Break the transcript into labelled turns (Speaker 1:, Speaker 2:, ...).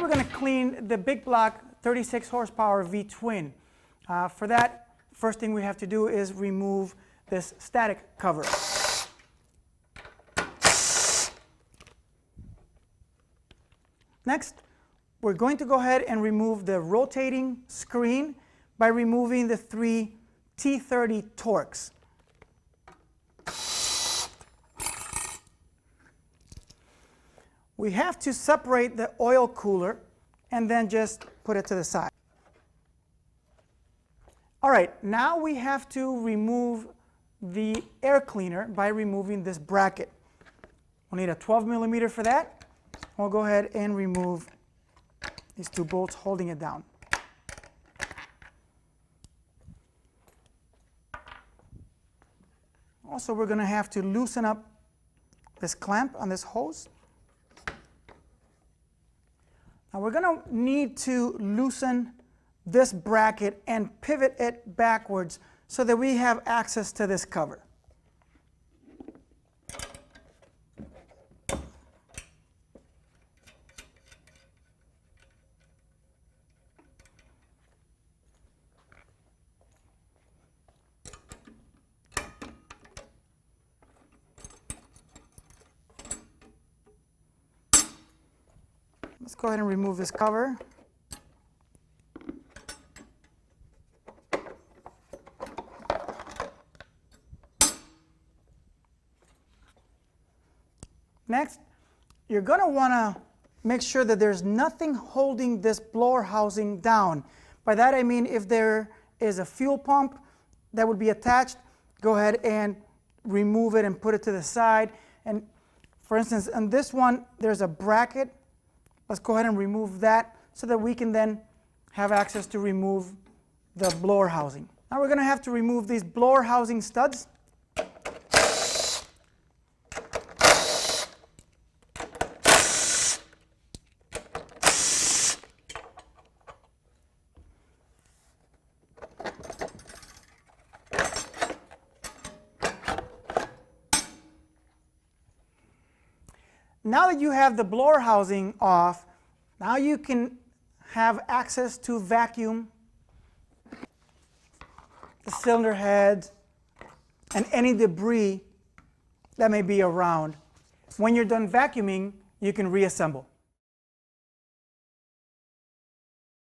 Speaker 1: we're going to clean the big block 36 horsepower V-twin. For that, first thing we have to do is remove this static cover. Next, we're going to go ahead and remove the rotating screen by removing the 3 T30 Torx. We have to separate the oil cooler and then just put it to the side. All right, now we have to remove the air cleaner by removing this bracket. We'll need a 12mm for that. We'll go ahead and remove these 2 bolts holding it down. Also, we're going to have to loosen up this clamp on this hose. Now we're going to need to loosen this bracket and pivot it backwards so that we have access to this cover. Let's go ahead and remove this cover. Next, you're going to want to make sure that there's nothing holding this blower housing down. By that I mean if there is a fuel pump that would be attached, go ahead and remove it and put it to the side. And for instance, on this one, there's a bracket. Let's go ahead and remove that so that we can then have access to remove the blower housing. Now we're going to have to remove these blower housing studs. Now that you have the blower housing off, now you can have access to vacuum the cylinder head and any debris that may be around. When you're done vacuuming, you can reassemble.